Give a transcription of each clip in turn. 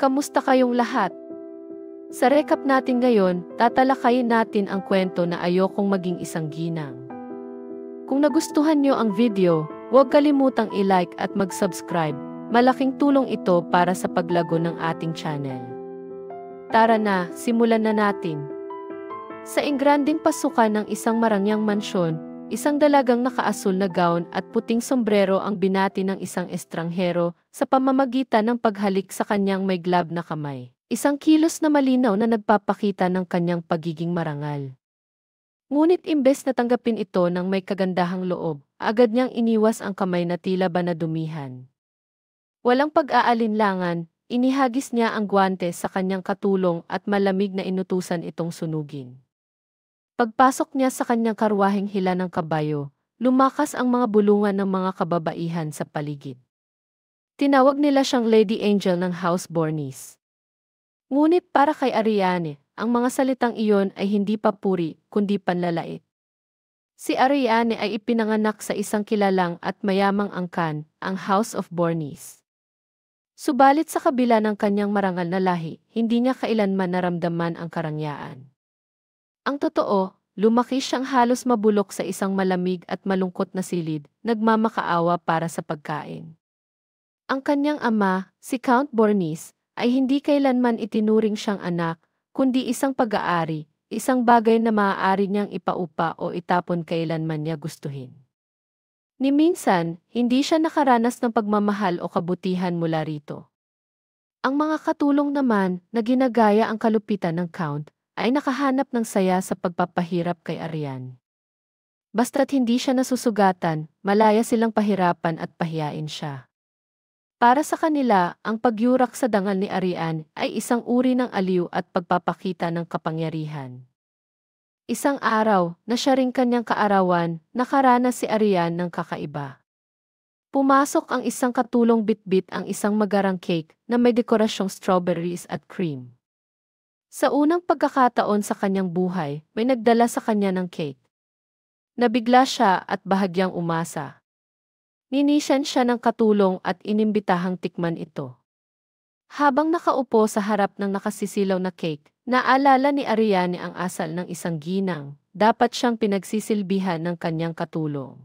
Kamusta kayong lahat? Sa recap natin ngayon, tatalakayin natin ang kwento na ayokong maging isang ginang. Kung nagustuhan nyo ang video, huwag kalimutang i-like at mag-subscribe. Malaking tulong ito para sa paglago ng ating channel. Tara na, simulan na natin. Sa ingranding pasukan ng isang marangyang mansyon, isang dalagang nakaasul na gown at puting sombrero ang binati ng isang estranghero sa pamamagitan ng paghalik sa kanyang may glove na kamay. Isang kilos na malinaw na nagpapakita ng kanyang pagiging marangal. Ngunit imbes na tanggapin ito ng may kagandahang loob, agad niyang iniwas ang kamay na tila ba nadumihan. Walang pag-aalinlangan, inihagis niya ang gwante sa kanyang katulong at malamig na inutusan itong sunugin. Pagpasok niya sa kanyang karwaheng hila ng kabayo, lumakas ang mga bulungan ng mga kababaihan sa paligid. Tinawag nila siyang Lady Angel ng House Bornis. Ngunit para kay Ariane, ang mga salitang iyon ay hindi papuri, kundi panlalait. Si Ariane ay ipinanganak sa isang kilalang at mayamang angkan, ang House of Bornis. Subalit sa kabila ng kanyang marangal na lahi, hindi niya kailanman naramdaman ang karangyaan. Ang totoo, lumaki siyang halos mabulok sa isang malamig at malungkot na silid, nagmamakaawa para sa pagkain. Ang kanyang ama, si Count Bornis, ay hindi kailanman itinuring siyang anak, kundi isang pag-aari, isang bagay na maaari niyang ipaupa o itapon kailanman niya gustuhin. Ni minsan, hindi siya nakaranas ng pagmamahal o kabutihan mula rito. Ang mga katulong naman na ginagaya ang kalupitan ng Count ay nakahanap ng saya sa pagpapahirap kay Ariane. Basta't hindi siya nasusugatan, malaya silang pahirapan at pahiyain siya. Para sa kanila, ang pagyurak sa dangal ni Ariane ay isang uri ng aliw at pagpapakita ng kapangyarihan. Isang araw, na siya ring kanyang kaarawan, nakaranas si Ariane ng kakaiba. Pumasok ang isang katulong bitbit ang isang magarang cake na may dekorasyong strawberries at cream. Sa unang pagkakataon sa kanyang buhay, may nagdala sa kanya ng cake. Nabigla siya at bahagyang umasa. Ninisan siya ng katulong at inimbitahang tikman ito. Habang nakaupo sa harap ng nakasisilaw na cake, naalala ni Ariane ang asal ng isang ginang, dapat siyang pinagsisilbihan ng kanyang katulong.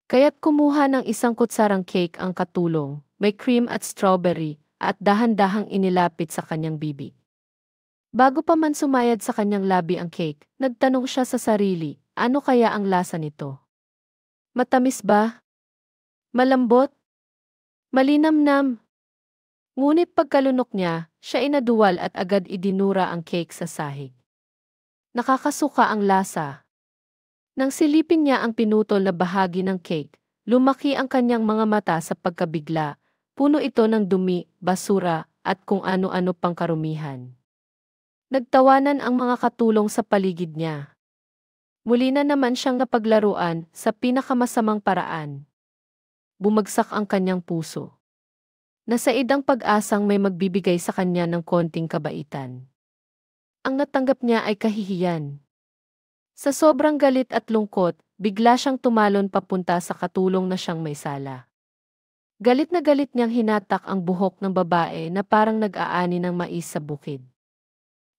Kaya't kumuha ng isang kutsarang cake ang katulong, may cream at strawberry, at dahan-dahang inilapit sa kanyang bibig. Bago pa man sumayad sa kanyang labi ang cake, nagtanong siya sa sarili, ano kaya ang lasa nito? Matamis ba? Malambot? Malinamnam? Ngunit pagkalunok niya, siya inaduwal at agad idinura ang cake sa sahig. Nakakasuka ang lasa. Nang silipin niya ang pinutol na bahagi ng cake, lumaki ang kanyang mga mata sa pagkabigla, puno ito ng dumi, basura, at kung ano-ano pang karumihan. Nagtawanan ang mga katulong sa paligid niya. Muli na naman siyang napaglaruan sa pinakamasamang paraan. Bumagsak ang kanyang puso. Nasaid ang pag-asang may magbibigay sa kanya ng konting kabaitan. Ang natanggap niya ay kahihiyan. Sa sobrang galit at lungkot, bigla siyang tumalon papunta sa katulong na siyang may sala. Galit na galit niyang hinatak ang buhok ng babae na parang nag-aani ng mais sa bukid.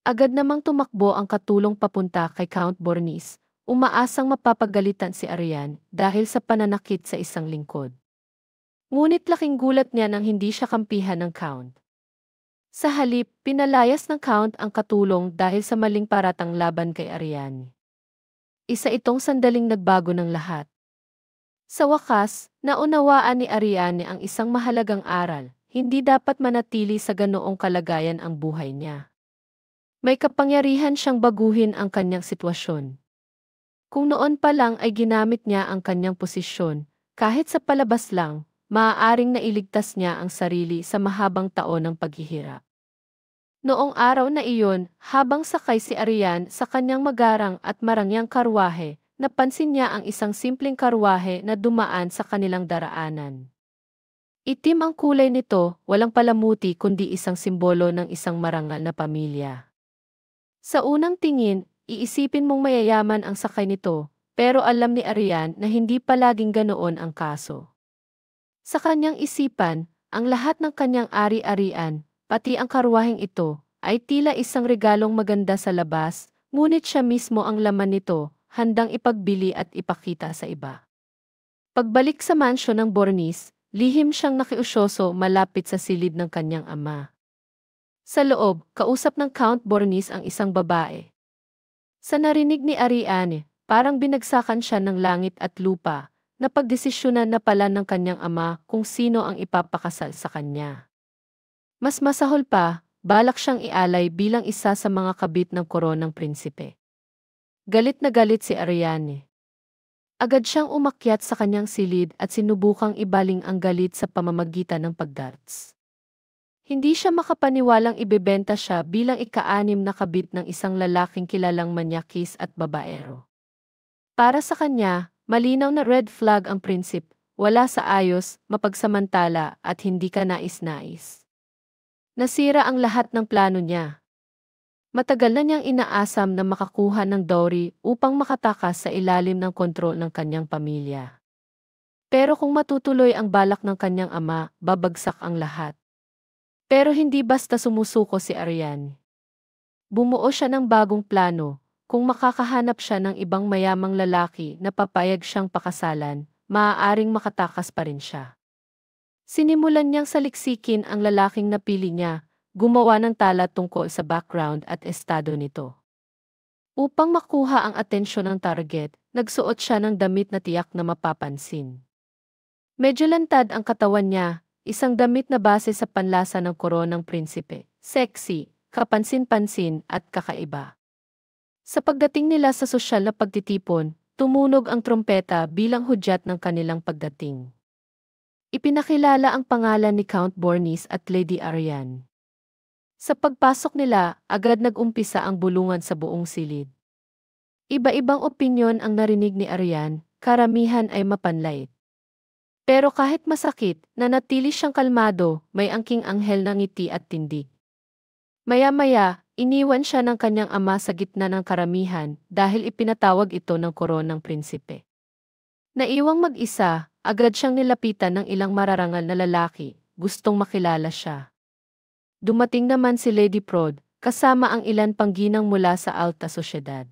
Agad namang tumakbo ang katulong papunta kay Count Bornis, umaasang mapapagalitan si Ariane dahil sa pananakit sa isang lingkod. Ngunit laking gulat niya nang hindi siya kampihan ng Count. Sa halip, pinalayas ng Count ang katulong dahil sa maling paratang laban kay Ariane. Isa itong sandaling nagbago ng lahat. Sa wakas, naunawaan ni Ariane ang isang mahalagang aral, hindi dapat manatili sa ganoong kalagayan ang buhay niya. May kapangyarihan siyang baguhin ang kanyang sitwasyon. Kung noon pa lang ay ginamit niya ang kanyang posisyon, kahit sa palabas lang, maaaring nailigtas niya ang sarili sa mahabang taon ng paghihirap. Noong araw na iyon, habang sakay si Ariane sa kanyang magarang at marangyang karwahe, napansin niya ang isang simpleng karwahe na dumaan sa kanilang daraanan. Itim ang kulay nito, walang palamuti kundi isang simbolo ng isang marangal na pamilya. Sa unang tingin, iisipin mong mayayaman ang sakay nito, pero alam ni Ariane na hindi palaging ganoon ang kaso. Sa kanyang isipan, ang lahat ng kanyang ari-arian, pati ang karwaheng ito, ay tila isang regalong maganda sa labas, ngunit siya mismo ang laman nito, handang ipagbili at ipakita sa iba. Pagbalik sa mansyon ng Bornis, lihim siyang nakiusyoso malapit sa silid ng kanyang ama. Sa loob, kausap ng Count Bornis ang isang babae. Sa narinig ni Ariane, parang binagsakan siya ng langit at lupa, na pagdesisyonan na pala ng kanyang ama kung sino ang ipapakasal sa kanya. Mas masahol pa, balak siyang ialay bilang isa sa mga kabit ng koronang prinsipe. Galit na galit si Ariane. Agad siyang umakyat sa kanyang silid at sinubukang ibaling ang galit sa pamamagitan ng pagdarts. Hindi siya makapaniwalang ibebenta siya bilang ika-6 na kabit ng isang lalaking kilalang manyakis at babaero. Para sa kanya, malinaw na red flag ang prinsip, wala sa ayos, mapagsamantala at hindi ka nais-nais. Nasira ang lahat ng plano niya. Matagal na niyang inaasam na makakuha ng dowry upang makatakas sa ilalim ng kontrol ng kanyang pamilya. Pero kung matutuloy ang balak ng kanyang ama, babagsak ang lahat. Pero hindi basta sumusuko si Ariane. Bumuo siya ng bagong plano, kung makakahanap siya ng ibang mayamang lalaki na papayag siyang pakasalan, maaaring makatakas pa rin siya. Sinimulan niyang saliksikin ang lalaking napili niya, gumawa ng tala tungkol sa background at estado nito. Upang makuha ang atensyon ng target, nagsuot siya ng damit na tiyak na mapapansin. Medyo lantad ang katawan niya, isang damit na base sa panlasa ng koronang prinsipe, sexy, kapansin-pansin at kakaiba. Sa pagdating nila sa sosyal na pagtitipon, tumunog ang trompeta bilang hudyat ng kanilang pagdating. Ipinakilala ang pangalan ni Count Bornis at Lady Ariane. Sa pagpasok nila, agad nag-umpisa ang bulungan sa buong silid. Iba-ibang opinyon ang narinig ni Ariane, karamihan ay mapanlait. Pero kahit masakit, nanatili siyang kalmado, may angking anghel ng ngiti at tindig. Maya-maya, iniwan siya ng kanyang ama sa gitna ng karamihan dahil ipinatawag ito ng koronang prinsipe. Naiwang mag-isa, agad siyang nilapitan ng ilang mararangal na lalaki, gustong makilala siya. Dumating naman si Lady Prod, kasama ang ilan pang ginang mula sa alta sosyedad.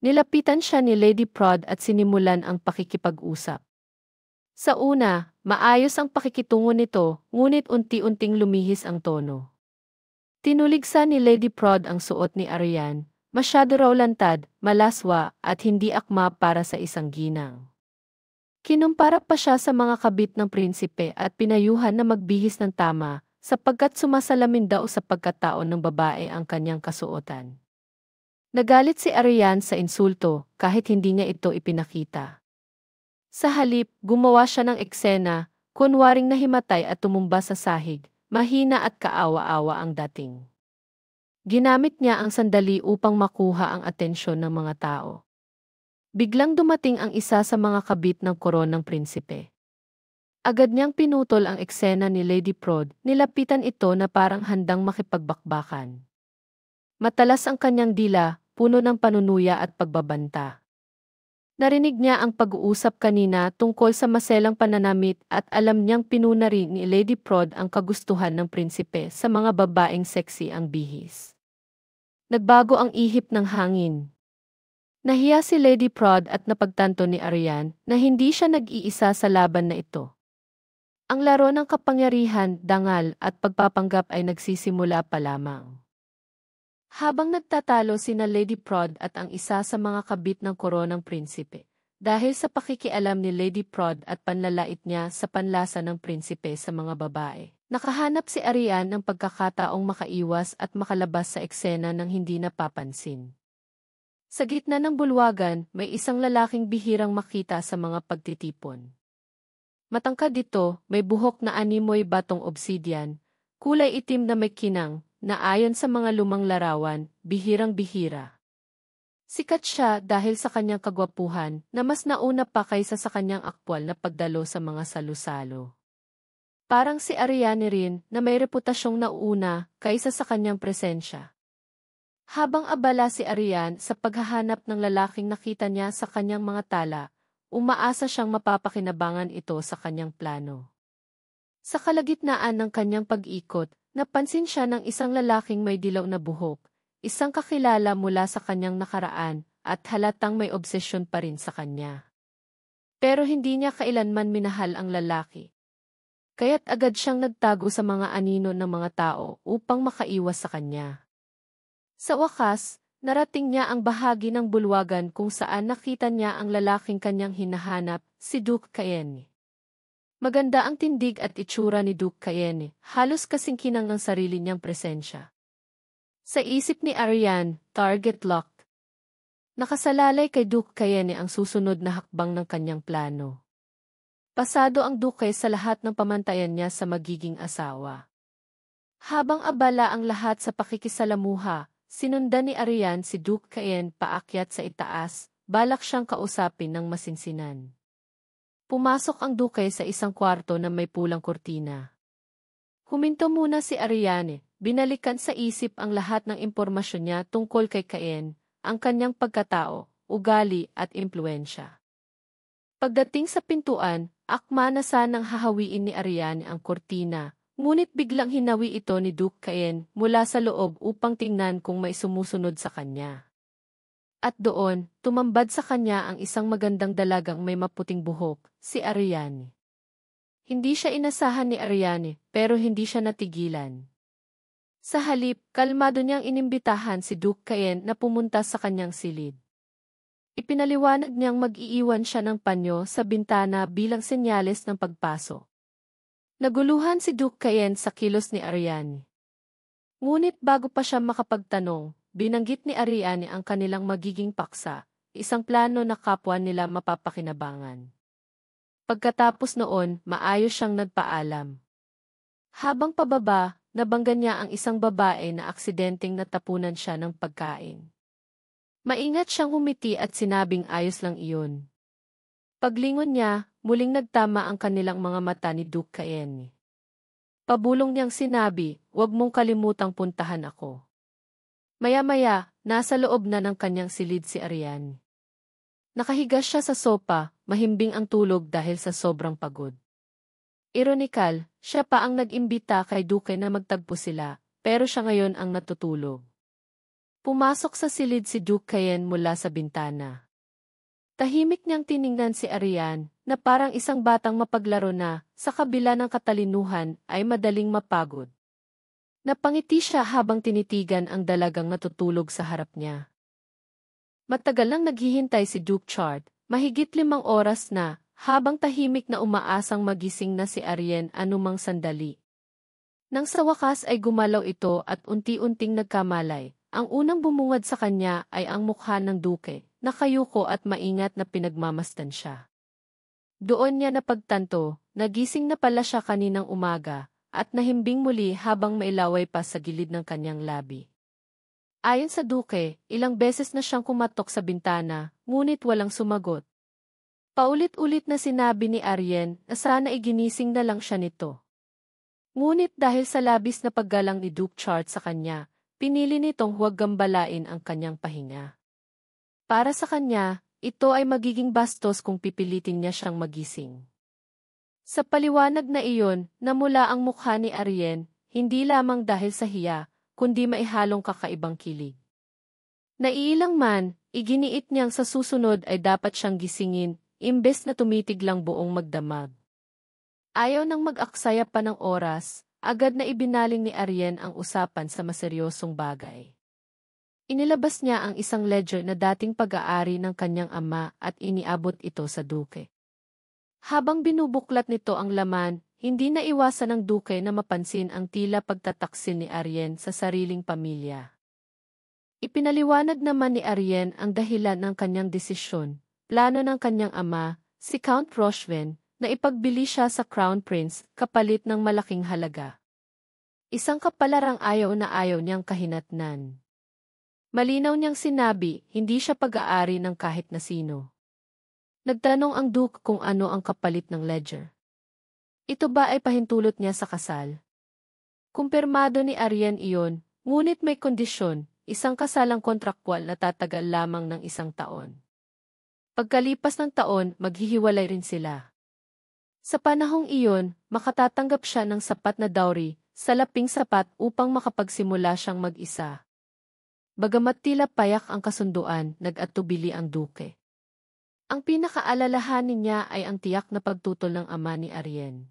Nilapitan siya ni Lady Prod at sinimulan ang pakikipag-usap. Sa una, maayos ang pakikitungo nito, ngunit unti-unting lumihis ang tono. Tinuligsa ni Lady Prod ang suot ni Ariane, masyado raw lantad, malaswa at hindi akma para sa isang ginang. Kinumpara pa siya sa mga kabit ng prinsipe at pinayuhan na magbihis ng tama, sapagkat sumasalamin daw sa pagkataon ng babae ang kanyang kasuotan. Nagalit si Ariane sa insulto kahit hindi niya ito ipinakita. Sa halip, gumawa siya ng eksena, kunwaring nahimatay at tumumba sa sahig, mahina at kaawa-awa ang dating. Ginamit niya ang sandali upang makuha ang atensyon ng mga tao. Biglang dumating ang isa sa mga kabit ng koronang prinsipe. Agad niyang pinutol ang eksena ni Lady Prod, nilapitan ito na parang handang makipagbakbakan. Matalas ang kanyang dila, puno ng panunuya at pagbabanta. Narinig niya ang pag-uusap kanina tungkol sa maselang pananamit at alam niyang pinuna rin ni Lady Prod ang kagustuhan ng prinsipe sa mga babaeng sexy ang bihis. Nagbago ang ihip ng hangin. Nahiya si Lady Prod at napagtanto ni Ariane na hindi siya nag-iisa sa laban na ito. Ang laro ng kapangyarihan, dangal at pagpapanggap ay nagsisimula pa lamang. Habang nagtatalo sina Lady Prod at ang isa sa mga kabit ng koronang prinsipe, dahil sa pakikialam ni Lady Prod at panlalait niya sa panlasa ng prinsipe sa mga babae, nakahanap si Ariane ng pagkakataong makaiwas at makalabas sa eksena ng hindi napapansin. Sa gitna ng bulwagan, may isang lalaking bihirang makita sa mga pagtitipon. Matangkad dito, may buhok na animoy batong obsidian, kulay itim na may kinang, na ayon sa mga lumang larawan, bihirang-bihira. Sikat siya dahil sa kanyang kagwapuhan na mas nauna pa kaysa sa kanyang aktwal na pagdalo sa mga salu-salo. Parang si Ariane rin na may reputasyong nauuna kaysa sa kanyang presensya. Habang abala si Ariane sa paghahanap ng lalaking nakita niya sa kanyang mga tala, umaasa siyang mapapakinabangan ito sa kanyang plano. Sa kalagitnaan ng kanyang pag-ikot, napansin siya ng isang lalaking may dilaw na buhok, isang kakilala mula sa kanyang nakaraan, at halatang may obsesyon pa rin sa kanya. Pero hindi niya kailanman minahal ang lalaki. Kaya't agad siyang nagtago sa mga anino ng mga tao upang makaiwas sa kanya. Sa wakas, narating niya ang bahagi ng bulwagan kung saan nakita niya ang lalaking kanyang hinahanap, si Duke Cayenne. Maganda ang tindig at itsura ni Duke Cayenne, halos kasing kinang ng sarili niyang presensya. Sa isip ni Ariane, target locked. Nakasalalay kay Duke Cayenne ang susunod na hakbang ng kanyang plano. Pasado ang Duke sa lahat ng pamantayan niya sa magiging asawa. Habang abala ang lahat sa pakikisalamuha, sinundan ni Ariane si Duke Cayenne paakyat sa itaas, balak siyang kausapin ng masinsinan. Pumasok ang Duke sa isang kwarto na may pulang kurtina. Huminto muna si Ariane, binalikan sa isip ang lahat ng impormasyon niya tungkol kay Cayenne, ang kanyang pagkatao, ugali at impluensya. Pagdating sa pintuan, akma na sanang hahawiin ni Ariane ang kurtina, ngunit biglang hinawi ito ni Duke Cayenne mula sa loob upang tingnan kung may sumusunod sa kanya. At doon, tumambad sa kanya ang isang magandang dalagang may maputing buhok, si Ariane. Hindi siya inasahan ni Ariane, pero hindi siya natigilan. Sa halip, kalmado niyang inimbitahan si Duke Cayenne na pumunta sa kanyang silid. Ipinaliwanag niyang mag-iiwan siya ng panyo sa bintana bilang senyales ng pagpasok. Naguluhan si Duke Cayenne sa kilos ni Ariane. Ngunit bago pa siya makapagtanong, binanggit ni Ariane ang kanilang magiging paksa, isang plano na kapwa nila mapapakinabangan. Pagkatapos noon, maayos siyang nagpaalam. Habang pababa, nabangga niya ang isang babae na aksidenteng natapunan siya ng pagkain. Maingat siyang humiti at sinabing ayos lang iyon. Paglingon niya, muling nagtama ang kanilang mga mata ni Duke Cayenne. Pabulong niyang sinabi, "Huwag mong kalimutang puntahan ako." Maya-maya, nasa loob na ng kanyang silid si Ariane. Nakahiga siya sa sopa, mahimbing ang tulog dahil sa sobrang pagod. Ironikal, siya pa ang nag-imbita kay Duke na magtagpo sila, pero siya ngayon ang natutulog. Pumasok sa silid si Duke Cayenne mula sa bintana. Tahimik niyang tiningnan si Ariane, na parang isang batang mapaglaro na, sa kabila ng katalinuhan, ay madaling mapagod. Napangiti siya habang tinitigan ang dalagang natutulog sa harap niya. Matagal nang naghihintay si Duke Chart, mahigit 5 oras na, habang tahimik na umaasang magising na si Ariane anumang sandali. Nang sa wakas ay gumalaw ito at unti-unting nagkamalay, ang unang bumungad sa kanya ay ang mukha ng Duke, nakayuko at maingat na pinagmamasdan siya. Doon niya napagtanto, nagising na pala siya kaninang umaga, at nahimbing muli habang mailaway pa sa gilid ng kanyang labi. Ayon sa Duke, ilang beses na siyang kumatok sa bintana, ngunit walang sumagot. Paulit-ulit na sinabi ni Ariane na sana iginising na lang siya nito. Ngunit dahil sa labis na paggalang ni Duke Chart sa kanya, pinili nitong huwag gambalain ang kanyang pahinga. Para sa kanya, ito ay magiging bastos kung pipilitin niya siyang magising. Sa paliwanag na iyon, namula ang mukha ni Ariane, hindi lamang dahil sa hiya, kundi maihalong kakaibang kilig. Naiilang man, iginiit niyang sa susunod ay dapat siyang gisingin, imbes na tumitig lang buong magdamag. Ayaw nang mag-aksaya pa ng oras, agad na ibinaling ni Ariane ang usapan sa maseryosong bagay. Inilabas niya ang isang ledger na dating pag-aari ng kanyang ama at iniabot ito sa Duke. Habang binubuklat nito ang laman, hindi na iwasan ng Duke na mapansin ang tila pagtataksil ni Ariane sa sariling pamilya. Ipinaliwanag naman ni Ariane ang dahilan ng kanyang desisyon, plano ng kanyang ama, si Count Rochevin, na ipagbili siya sa Crown Prince kapalit ng malaking halaga. Isang kapalarang ayaw na ayaw niyang kahinatnan. Malinaw niyang sinabi, hindi siya pag-aari ng kahit na sino. Nagtanong ang Duke kung ano ang kapalit ng ledger. Ito ba ay pahintulot niya sa kasal? Kumpirmado ni Ariane iyon, ngunit may kondisyon, isang kasalang kontraktwal na tatagal lamang ng 1 taon. Pagkalipas ng taon, maghihiwalay rin sila. Sa panahong iyon, makatatanggap siya ng sapat na dowry, salaping sapat upang makapagsimula siyang mag-isa. Bagamat tila payak ang kasunduan, nag-atubili ang duke. Ang pinakaalalahanin niya ay ang tiyak na pagtutol ng ama ni Ariane.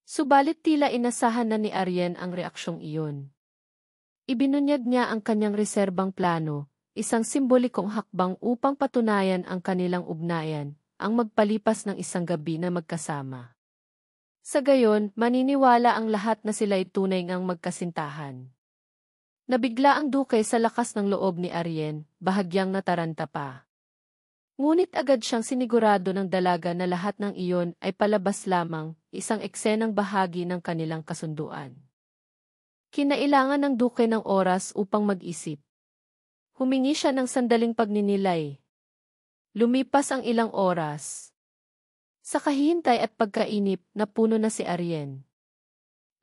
Subalit tila inasahan na ni Ariane ang reaksyong iyon. Ibinunyag niya ang kanyang reserbang plano, isang simbolikong hakbang upang patunayan ang kanilang ugnayan, ang magpalipas ng isang gabi na magkasama. Sa gayon, maniniwala ang lahat na sila'y tunay ngang magkasintahan. Nabigla ang duke sa lakas ng loob ni Ariane, bahagyang nataranta pa. Ngunit agad siyang sinigurado ng dalaga na lahat ng iyon ay palabas lamang, isang eksenang bahagi ng kanilang kasunduan. Kinailangan ng duke ng oras upang mag-isip. Humingi siya ng sandaling pagninilay. Lumipas ang ilang oras. Sa kahihintay at pagkainip, napuno na si Ariane.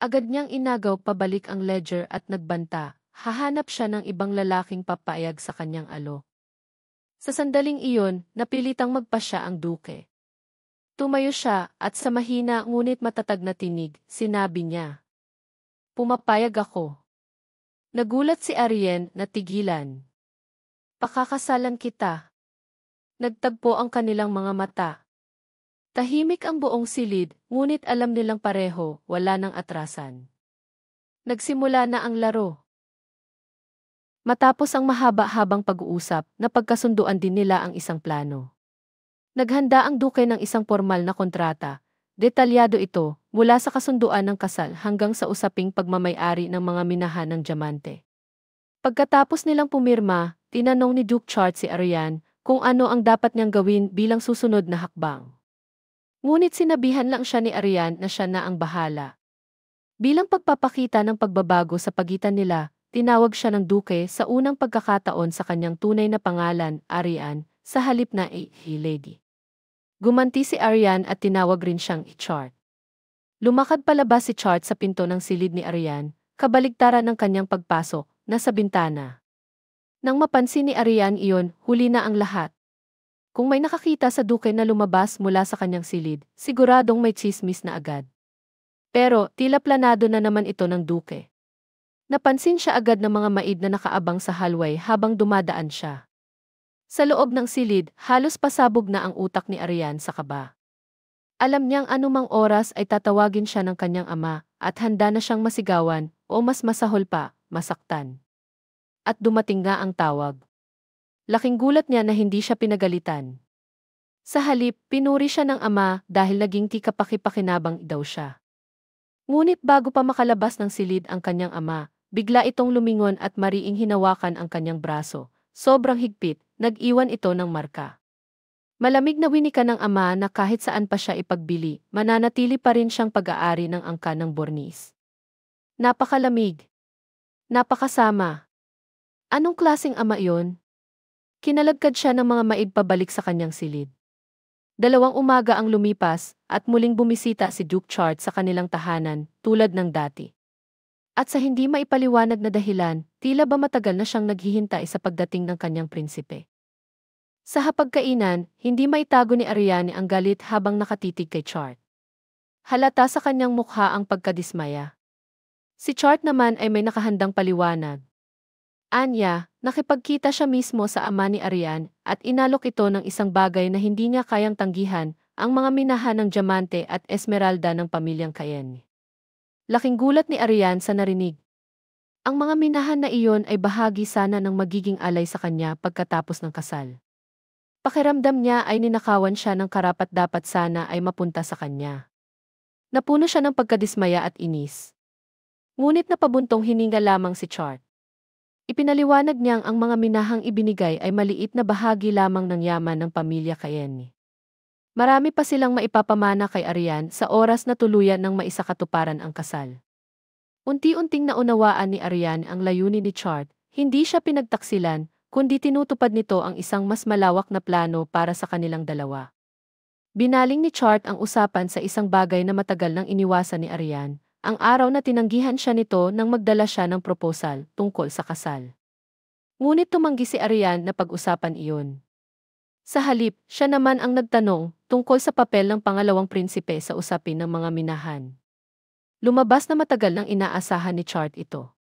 Agad niyang inagaw pabalik ang ledger at nagbanta, hahanap siya ng ibang lalaking papayag sa kanyang alok. Sa sandaling iyon, napilitang magpasya ang duke. Tumayo siya at sa mahina ngunit matatag na tinig, sinabi niya. Pumapayag ako. Nagulat si Ariane na tigilan. Pakakasalan kita. Nagtagpo ang kanilang mga mata. Tahimik ang buong silid, ngunit alam nilang pareho, wala nang atrasan. Nagsimula na ang laro. Matapos ang mahaba-habang pag-uusap, napagkasunduan din nila ang isang plano. Naghanda ang duke ng isang formal na kontrata. Detalyado ito, mula sa kasunduan ng kasal hanggang sa usaping pagmamay-ari ng mga minahan ng diamante. Pagkatapos nilang pumirma, tinanong ni Duke Charles si Ariane kung ano ang dapat niyang gawin bilang susunod na hakbang. Ngunit sinabihan lang siya ni Ariane na siya na ang bahala. Bilang pagpapakita ng pagbabago sa pagitan nila, tinawag siya ng duke sa unang pagkakataon sa kanyang tunay na pangalan, Ariane, sa halip na Lady. Gumanti si Ariane at tinawag rin siyang Chart. Lumakad palabas si Chart sa pinto ng silid ni Ariane, kabaligtaran ng kanyang pagpasok, nasa bintana. Nang mapansin ni Ariane iyon, huli na ang lahat. Kung may nakakita sa duke na lumabas mula sa kanyang silid, siguradong may tsismis na agad. Pero, tila planado na naman ito ng duke. Napansin siya agad ng mga maid na nakaabang sa hallway habang dumadaan siya. Sa loob ng silid, halos pasabog na ang utak ni Ariane sa kaba. Alam niyang anumang oras ay tatawagin siya ng kanyang ama at handa na siyang masigawan o mas masahol pa, masaktan. At dumating nga ang tawag. Laking gulat niya na hindi siya pinagalitan. Sa halip, pinuri siya ng ama dahil naging kapaki-pakinabang daw siya. Ngunit bago pa makalabas ng silid ang kanyang ama, bigla itong lumingon at mariing hinawakan ang kanyang braso. Sobrang higpit, nag-iwan ito ng marka. Malamig na winika ng ama na kahit saan pa siya ipagbili, mananatili pa rin siyang pag-aari ng angka ng Bornis. Napakalamig. Napakasama. Anong klaseng ama iyon? Kinalagkad siya ng mga maid pabalik sa kanyang silid. 2 umaga ang lumipas, at muling bumisita si Duke Charles sa kanilang tahanan, tulad ng dati. At sa hindi maipaliwanag na dahilan, tila ba matagal na siyang naghihintay sa pagdating ng kanyang prinsipe. Sa hapagkainan, hindi maitago ni Ariane ang galit habang nakatitig kay Chart. Halata sa kanyang mukha ang pagkadismaya. Si Chart naman ay may nakahandang paliwanag. Anya, nakipagkita siya mismo sa ama ni Ariane at inalok ito ng isang bagay na hindi niya kayang tanggihan, ang mga minahan ng diamante at esmeralda ng pamilyang Cayenne. Laking gulat ni Ariane sa narinig. Ang mga minahan na iyon ay bahagi sana ng magiging alay sa kanya pagkatapos ng kasal. Pakiramdam niya ay ninakawan siya ng karapat-dapat sana ay mapunta sa kanya. Napuno siya ng pagkadismaya at inis. Ngunit napabuntong hininga lamang si Chart. Ipinaliwanag niyang ang mga minahang ibinigay ay maliit na bahagi lamang ng yaman ng pamilya Cayenne. Marami pa silang maipapamana kay Ariane sa oras na tuluyan ng maisakatuparan ang kasal. Unti-unting naunawaan ni Ariane ang layunin ni Chart, hindi siya pinagtaksilan, kundi tinutupad nito ang isang mas malawak na plano para sa kanilang dalawa. Binaling ni Chart ang usapan sa isang bagay na matagal nang iniwasan ni Ariane, ang araw na tinanggihan siya nito nang magdala siya ng proposal tungkol sa kasal. Ngunit tumanggi si Ariane na pag-usapan iyon. Sa halip, siya naman ang nagtanong tungkol sa papel ng pangalawang prinsipe sa usapin ng mga minahan. Lumabas na matagal nang inaasahan ni Chart ito.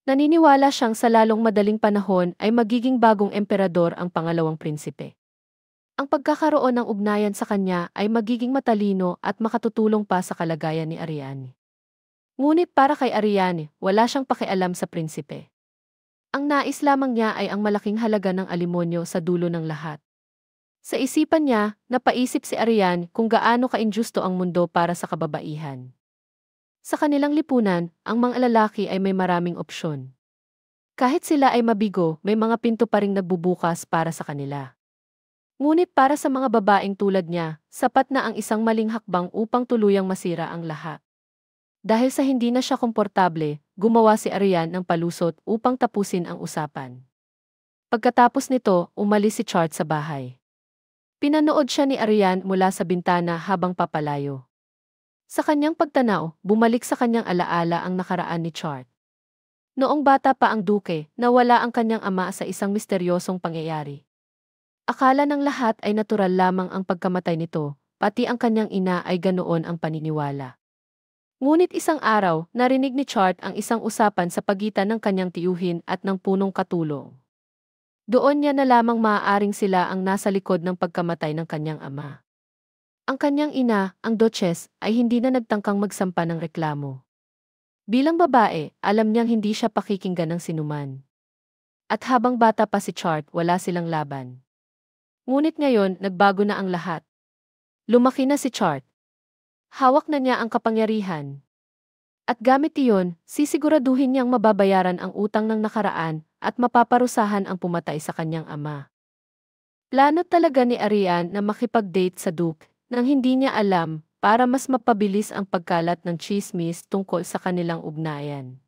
Naniniwala siyang sa lalong madaling panahon ay magiging bagong emperador ang pangalawang prinsipe. Ang pagkakaroon ng ugnayan sa kanya ay magiging matalino at makatutulong pa sa kalagayan ni Ariane. Ngunit para kay Ariane, wala siyang pakialam sa prinsipe. Ang nais lamang niya ay ang malaking halaga ng alimonyo sa dulo ng lahat. Sa isipan niya, napaisip si Ariane kung gaano ka-injusto ang mundo para sa kababaihan. Sa kanilang lipunan, ang mga lalaki ay may maraming opsyon. Kahit sila ay mabigo, may mga pinto pa ring nagbubukas para sa kanila. Ngunit para sa mga babaeng tulad niya, sapat na ang isang maling hakbang upang tuluyang masira ang lahat. Dahil sa hindi na siya komportable, gumawa si Ariane ng palusot upang tapusin ang usapan. Pagkatapos nito, umalis si Chart sa bahay. Pinanood siya ni Ariane mula sa bintana habang papalayo. Sa kanyang pagtanaw, bumalik sa kanyang alaala ang nakaraan ni Chart. Noong bata pa ang duke, nawala ang kanyang ama sa isang misteryosong pangyayari. Akala ng lahat ay natural lamang ang pagkamatay nito, pati ang kanyang ina ay ganoon ang paniniwala. Ngunit isang araw, narinig ni Chart ang isang usapan sa pagitan ng kanyang tiyuhin at ng punong katulong. Doon niya na lamang maaaring sila ang nasa likod ng pagkamatay ng kanyang ama. Ang kanyang ina, ang Duchess, ay hindi na nagtangkang magsampa ng reklamo. Bilang babae, alam niyang hindi siya pakikinggan ng sinuman. At habang bata pa si Chart, wala silang laban. Ngunit ngayon, nagbago na ang lahat. Lumaki na si Chart. Hawak na niya ang kapangyarihan. At gamit iyon, sisiguraduhin niyang mababayaran ang utang ng nakaraan at mapaparusahan ang pumatay sa kanyang ama. Plano talaga ni Ariane na makipag-date sa Duke nang hindi niya alam para mas mapabilis ang pagkalat ng tsismis tungkol sa kanilang ugnayan.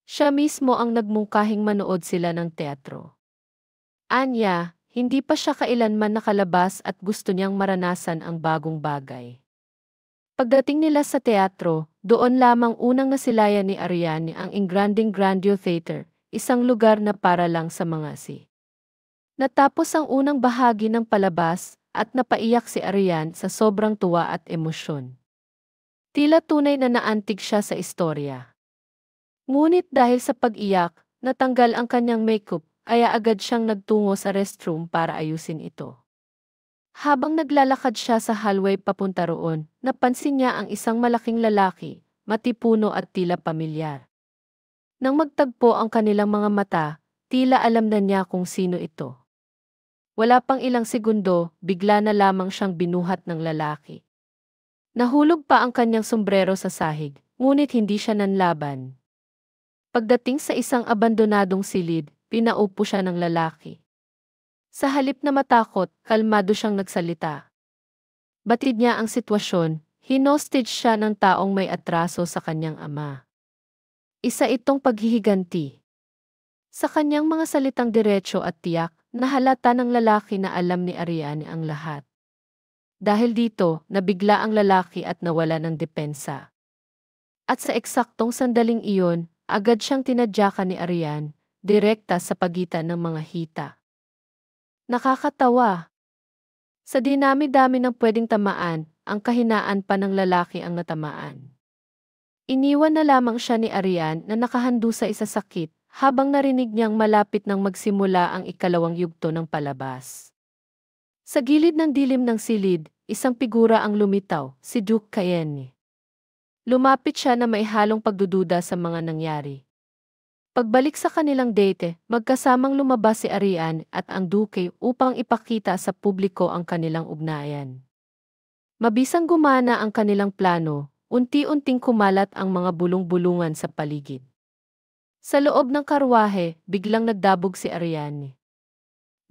Siya mismo ang nagmungkahing manood sila ng teatro. Anya, hindi pa siya kailanman nakalabas at gusto niyang maranasan ang bagong bagay. Pagdating nila sa teatro, doon lamang unang nasilayan ni Ariane ang Engranding Grandeur Theater, isang lugar na para lang sa mga si. Natapos ang unang bahagi ng palabas at napaiyak si Ariane sa sobrang tuwa at emosyon. Tila tunay na naantig siya sa istorya. Ngunit dahil sa pag-iyak, natanggal ang kanyang makeup, kaya agad siyang nagtungo sa restroom para ayusin ito. Habang naglalakad siya sa hallway papunta roon, napansin niya ang isang malaking lalaki, matipuno at tila pamilyar. Nang magtagpo ang kanilang mga mata, tila alam na niya kung sino ito. Wala pang ilang segundo, bigla na lamang siyang binuhat ng lalaki. Nahulog pa ang kanyang sombrero sa sahig, ngunit hindi siya nanlaban. Pagdating sa isang abandonadong silid, pinaupo siya ng lalaki. Sa halip na matakot, kalmado siyang nagsalita. Batid niya ang sitwasyon, hinostage siya ng taong may atraso sa kanyang ama. Isa itong paghihiganti. Sa kanyang mga salitang diretso at tiyak, nahalata ng lalaki na alam ni Ariane ang lahat. Dahil dito, nabigla ang lalaki at nawala ng depensa. At sa eksaktong sandaling iyon, agad siyang tinadyakan ni Ariane, direkta sa pagitan ng mga hita. Nakakatawa. Sa dinami-dami ng pwedeng tamaan, ang kahinaan pa ng lalaki ang natamaan. Iniwan na lamang siya ni Ariane na nakahandusa sa sakit habang narinig niyang malapit nang magsimula ang ikalawang yugto ng palabas. Sa gilid ng dilim ng silid, isang figura ang lumitaw, si Duke Cayenne. Lumapit siya na may halong pagdududa sa mga nangyari. Pagbalik sa kanilang date, magkasamang lumabas si Ariane at ang Duke upang ipakita sa publiko ang kanilang ugnayan. Mabisang gumana ang kanilang plano, unti-unting kumalat ang mga bulong-bulungan sa paligid. Sa loob ng karwahe, biglang nagdabog si Ariane.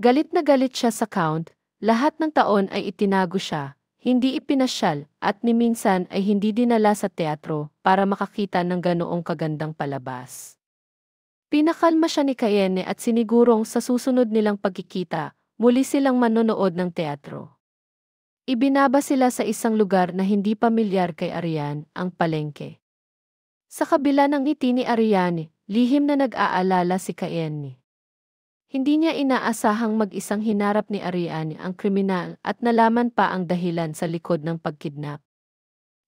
Galit na galit siya sa Count, lahat ng taon ay itinago siya, hindi ipinasyal at ni minsan ay hindi dinala sa teatro para makakita ng ganoong kagandang palabas. Pinakalma siya ni Cayenne at sinigurong sa susunod nilang pagkikita, muli silang manonood ng teatro. Ibinaba sila sa isang lugar na hindi pamilyar kay Ariane, ang palengke. Sa kabila ng ngiti ni Ariane, lihim na nag-aalala si Cayenne. Hindi niya inaasahang mag-isang hinarap ni Ariane ang kriminal at nalaman pa ang dahilan sa likod ng pagkidnap.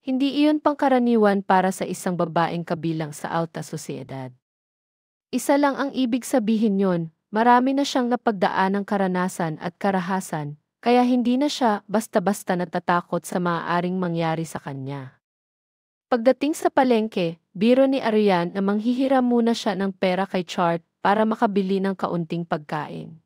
Hindi iyon pangkaraniwan para sa isang babaeng kabilang sa alta sosyedad. Isa lang ang ibig sabihin yon, marami na siyang napagdaan ng karanasan at karahasan, kaya hindi na siya basta-basta natatakot sa maaaring mangyari sa kanya. Pagdating sa palengke, biro ni Ariane na manghihiram muna siya ng pera kay Chart para makabili ng kaunting pagkain.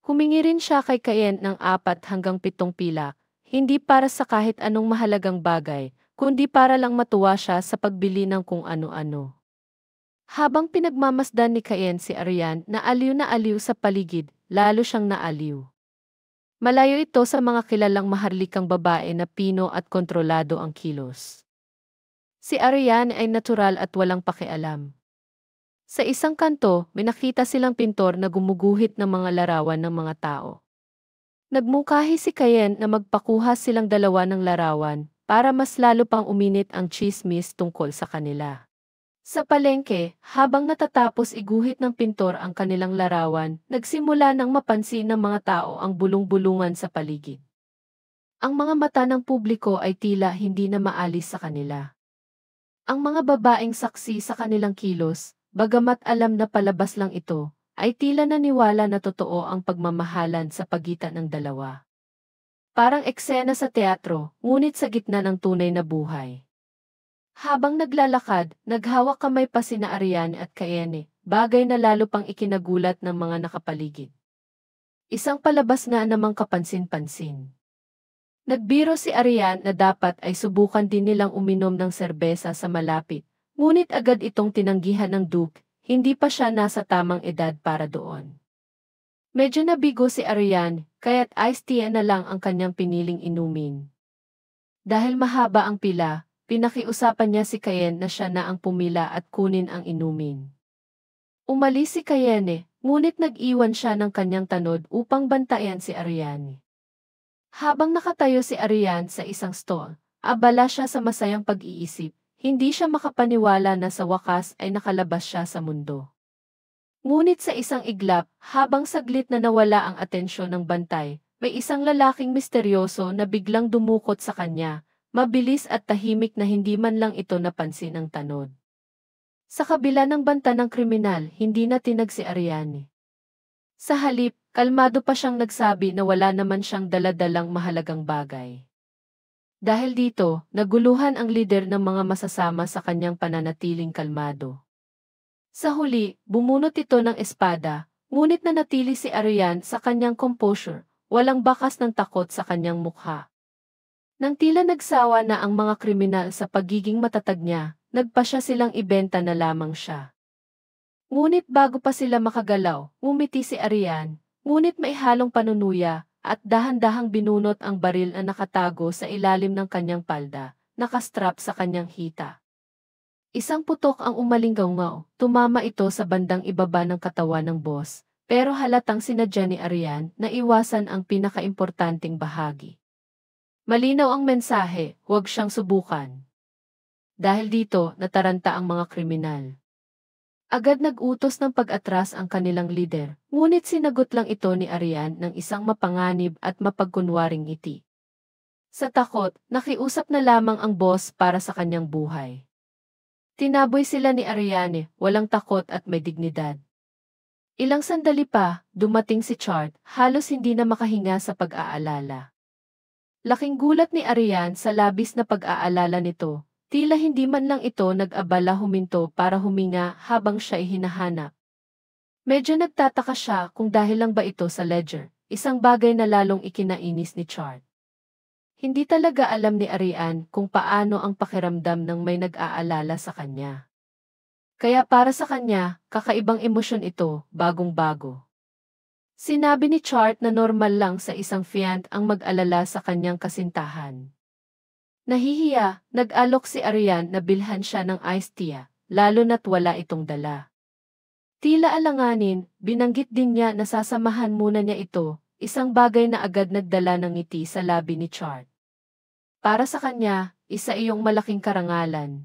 Humingi rin siya kay Cayen ng 4 hanggang 7 pilak, hindi para sa kahit anong mahalagang bagay, kundi para lang matuwa siya sa pagbili ng kung ano-ano. Habang pinagmamasdan ni Cayen si Ariane na aliw sa paligid, lalo siyang naaliw. Malayo ito sa mga kilalang maharlikang babae na pino at kontrolado ang kilos. Si Ariane ay natural at walang pakialam. Sa isang kanto, may nakita silang pintor na gumuguhit ng mga larawan ng mga tao. Nagmungkahi si Cayen na magpakuha silang dalawa ng larawan para mas lalo pang uminit ang tsismis tungkol sa kanila. Sa palengke, habang natatapos iguhit ng pintor ang kanilang larawan, nagsimula nang mapansin ng mga tao ang bulong-bulungan sa paligid. Ang mga mata ng publiko ay tila hindi na maalis sa kanila. Ang mga babaeng saksi sa kanilang kilos, bagamat alam na palabas lang ito, ay tila naniwala na totoo ang pagmamahalan sa pagitan ng dalawa. Parang eksena sa teatro, ngunit sa gitna ng tunay na buhay. Habang naglalakad, naghawak kamay pa sina Ariane at Cayen, bagay na lalo pang ikinagulat ng mga nakapaligid. Isang palabas nga namang kapansin-pansin. Nagbiro si Ariane na dapat ay subukan din nilang uminom ng serbesa sa malapit. Ngunit agad itong tinanggihan ng Duke, hindi pa siya nasa tamang edad para doon. Medyo nabigo si Ariane, kaya't iced tea na lang ang kanyang piniling inumin. Dahil mahaba ang pila, pinakiusapan niya si Cayen na siya na ang pumila at kunin ang inumin. Umalis si Cayen, ngunit nag-iwan siya ng kanyang tanod upang bantayan si Ariane. Habang nakatayo si Ariane sa isang stall, abala siya sa masayang pag-iisip. Hindi siya makapaniwala na sa wakas ay nakalabas siya sa mundo. Ngunit sa isang iglap, habang saglit na nawala ang atensyon ng bantay, may isang lalaking misteryoso na biglang dumukot sa kanya, mabilis at tahimik na hindi man lang ito napansin ng tanod. Sa kabila ng banta ng kriminal, hindi na tinag si Ariane. Sa halip, kalmado pa siyang nagsabi na wala naman siyang daladalang mahalagang bagay. Dahil dito, naguluhan ang lider ng mga masasama sa kanyang pananatiling kalmado. Sa huli, bumunot ito ng espada, ngunit nanatili si Ariane sa kanyang composure, walang bakas ng takot sa kanyang mukha. Nang tila nagsawa na ang mga kriminal sa pagiging matatag niya, nagpasya silang ibenta na lamang siya. Ngunit bago pa sila makagalaw, ngumiti si Ariane, ngunit may halong panunuya, at dahan-dahang binunot ang baril na nakatago sa ilalim ng kanyang palda, nakastrap sa kanyang hita. Isang putok ang umalinggaw-ngaw, tumama ito sa bandang ibaba ng katawan ng boss, pero halatang sinadya ni Ariane na iwasan ang pinakaimportanteng bahagi. Malinaw ang mensahe, huwag siyang subukan. Dahil dito, nataranta ang mga kriminal. Agad nag-utos ng pag-atras ang kanilang lider, ngunit sinagot lang ito ni Ariane ng isang mapanganib at mapagkunwaring ngiti. Sa takot, nakiusap na lamang ang boss para sa kanyang buhay. Tinaboy sila ni Ariane, walang takot at may dignidad. Ilang sandali pa, dumating si Chart, halos hindi na makahinga sa pag-aalala. Laking gulat ni Ariane sa labis na pag-aalala nito. Tila hindi man lang ito nag-abala huminto para huminga habang siya ay hinahanap. Medyo nagtataka siya kung dahil lang ba ito sa ledger, isang bagay na lalong ikinainis ni Chart. Hindi talaga alam ni Ariane kung paano ang pakiramdam ng may nag-aalala sa kanya. Kaya para sa kanya, kakaibang emosyon ito, bagong-bago. Sinabi ni Chart na normal lang sa isang fiant ang mag-alala sa kanyang kasintahan. Nahihiya, nag-alok si Ariane na bilhan siya ng iced tea, lalo na't wala itong dala. Tila alanganin, binanggit din niya na sasamahan muna niya ito, isang bagay na agad nagdala ng ngiti sa labi ni Chart. Para sa kanya, isa iyong malaking karangalan.